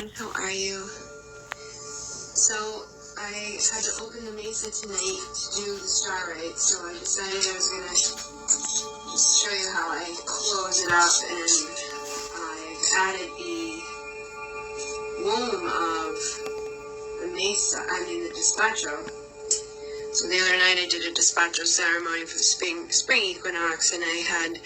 And how are you? So I had to open the Mesa tonight to do the star rites, so I decided I was going to just show you how I close it up, and I've added the womb of the Mesa, the Despacho. So the other night I did a Despacho ceremony for the spring equinox, and I had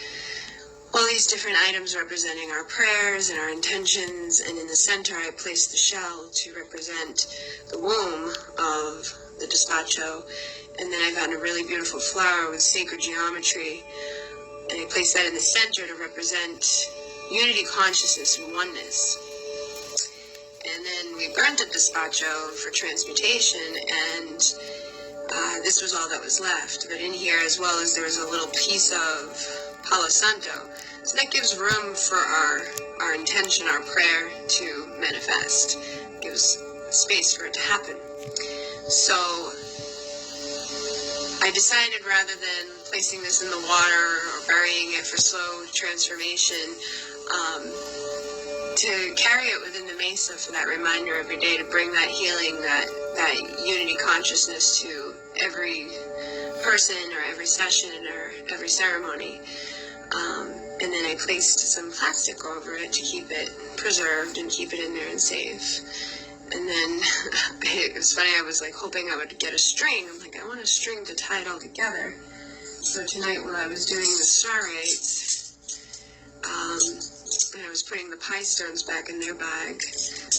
all these different items representing our prayers and our intentions, and in the center I placed the shell to represent the womb of the Despacho, and then I found a really beautiful flower with sacred geometry, and I placed that in the center to represent unity, consciousness, and oneness. And then we burnt the Despacho for transmutation, and this was all that was left. But in here, as well as there was a little piece of Palo Santo. So that gives room for our intention, our prayer to manifest. It gives space for it to happen. So I decided, rather than placing this in the water or burying it for slow transformation, to carry it within the Mesa for that reminder every day, to bring that healing, that unity consciousness to every person or every session or every ceremony. And then I placed some plastic over it to keep it preserved and keep it in there and safe. And then it was funny, I was like hoping I would get a string. I'm like, I want a string to tie it all together. So tonight while I was doing the star rites, and I was putting the pie stones back in their bag,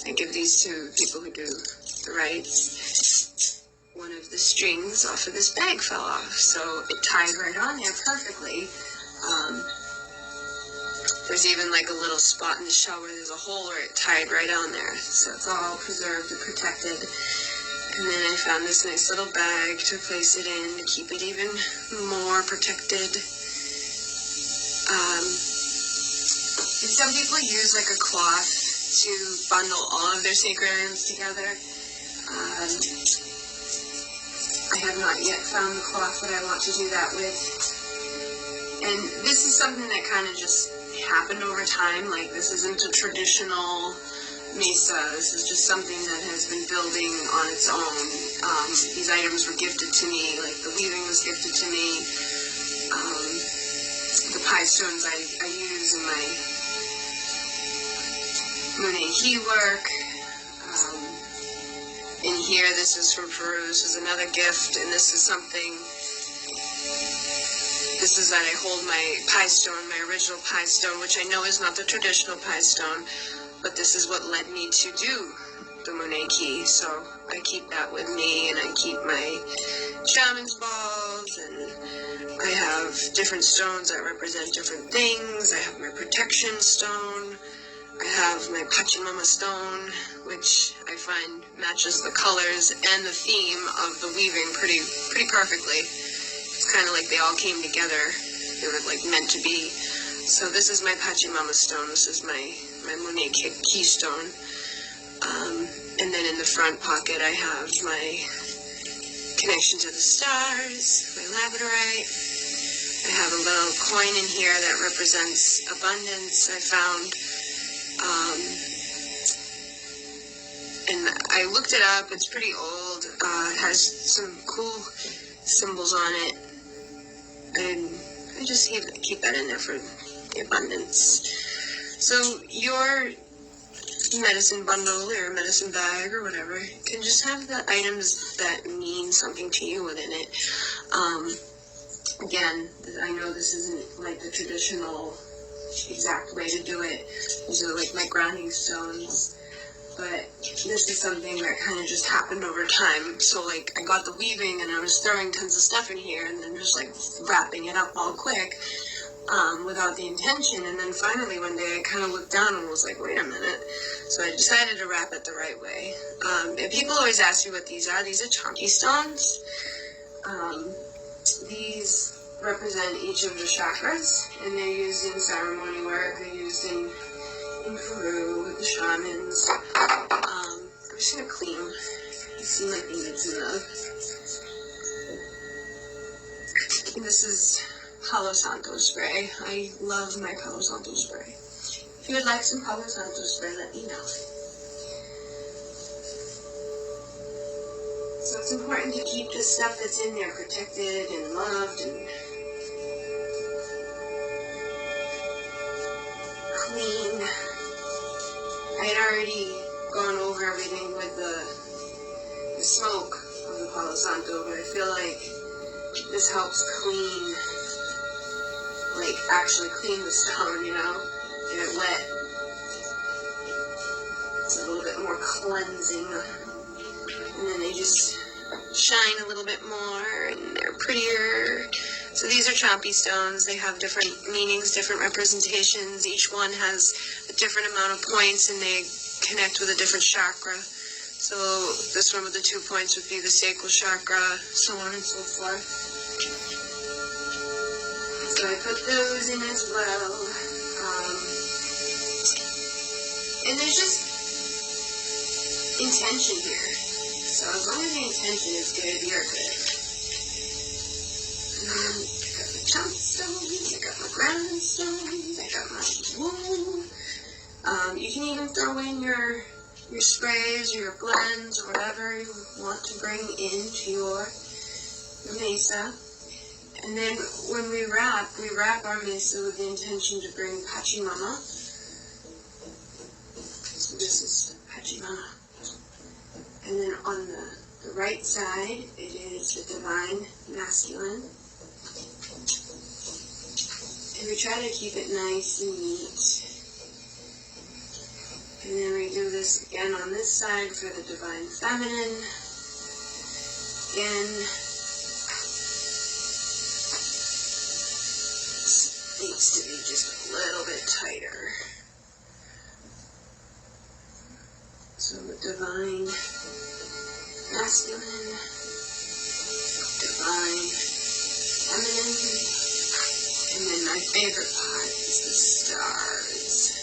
I give these to people who do the rites. One of the strings off of this bag fell off, so it tied right on there perfectly. There's even like a little spot in the shell where there's a hole where it tied right on there, so it's all preserved and protected. And then I found this nice little bag to place it in to keep it even more protected. And some people use like a cloth to bundle all of their sacred items together. I have not yet found the cloth that I want to do that with. And this is something that kind of just happened over time. Like, this isn't a traditional Mesa. This is just something that has been building on its own. These items were gifted to me, like the weaving was gifted to me. The pie stones I use in my Monet work. In here, this is from Peru. This is another gift, and this is something. This is that I hold my pie stone, my original pie stone, which I know is not the traditional pie stone, but this is what led me to do the Monet key. So I keep that with me, and I keep my Shamans balls, and I have different stones that represent different things. I have my protection stone. I have my Pachamama stone, which I find matches the colors and the theme of the weaving pretty perfectly. It's kind of like they all came together. They were like meant to be. So this is my Pachamama stone. This is my Monet keystone. And then in the front pocket I have my connection to the stars, my labradorite. I have a little coin in here that represents abundance I found. And I looked it up. It's pretty old. It has some cool symbols on it. And I just keep that in there for the abundance. So your medicine bundle or medicine bag or whatever can just have the items that mean something to you within it. Again, I know this isn't like the traditional exact way to do it. These are like my grounding stones. But this is something that kind of just happened over time. So like I got the weaving and I was throwing tons of stuff in here and then just like wrapping it up all quick without the intention. And then finally one day I kind of looked down and was like, wait a minute. So I decided to wrap it the right way. And people always ask me what these are. These are chunky stones. These represent each of the chakras, and they're used in ceremony work. They're used in Peru with the shamans. I'm just gonna clean. You see my fingers in love. This is Palo Santo spray. I love my Palo Santo spray. If you would like some Palo Santo spray, let me know. It's important to keep the stuff that's in there protected and loved and clean. I had already gone over everything with the smoke of the Palo Santo, but I feel like this helps clean, like actually clean the stone, you know, get it wet. It's a little bit more cleansing, and then they just shine a little bit more, and they're prettier. So these are chompy stones. They have different meanings, different representations. Each one has a different amount of points, and they connect with a different chakra. So this one with the 2 points would be the sacral chakra, so on and so forth. So I put those in as well. And there's just intention here. So as long as the intention is good, you're good. I got my chunk stones, I got my ground stones, I got my wool. You can even throw in your sprays or your blends or whatever you want to bring into your mesa. And then when we wrap our mesa with the intention to bring Pachamama. So this is Pachamama. And then on the right side, it is the divine masculine. And we try to keep it nice and neat. And then we do this again on this side for the divine feminine. Again, this needs to be just a little bit tighter. So the divine masculine, divine feminine, and then my favorite part is the stars,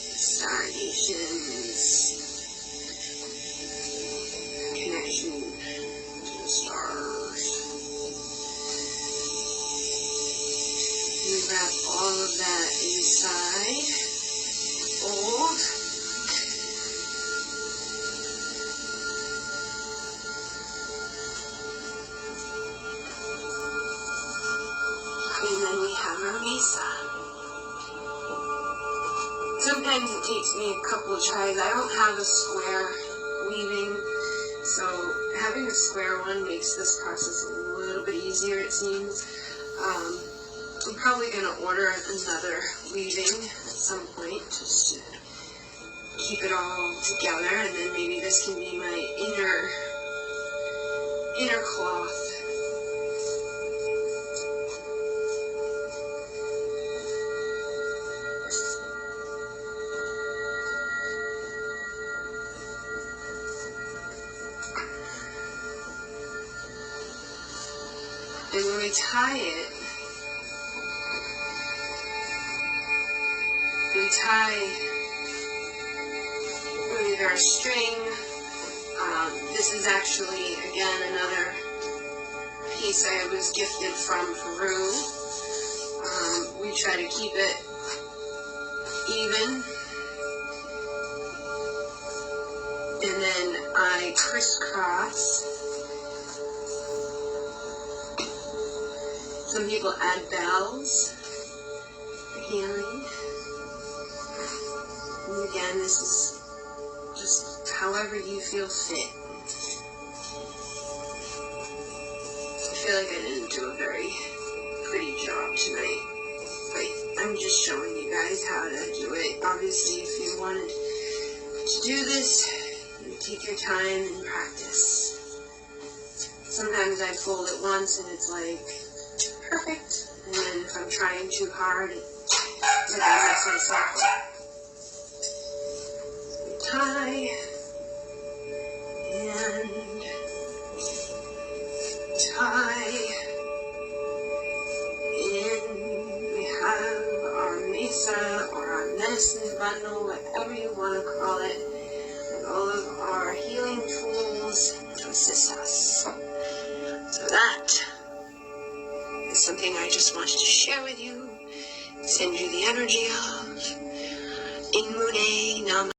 the star nations, connection to the stars. And we wrap all of that inside gold. And then we have our mesa. Sometimes it takes me a couple of tries. I don't have a square weaving, so having a square one makes this process a little bit easier, it seems. I'm probably going to order another weaving at some point just to keep it all together, and then maybe this can be my inner cloth. And when we tie it, with either a string. This is actually, again, another piece I was gifted from Peru. We try to keep it even. And then I crisscross. Some people add bells for healing. And again, this is just however you feel fit. I feel like I didn't do a very pretty job tonight, but I'm just showing you guys how to do it. Obviously, if you wanted to do this, you take your time and practice. Sometimes I fold it once and it's like perfect, and then if I'm trying too hard, it's like I mess myself up. Tie and tie in. We have our mesa or our medicine bundle, whatever you want to call it, with all of our healing tools to assist us. So that is something I just wanted to share with you, send you the energy of. In Mune Nam.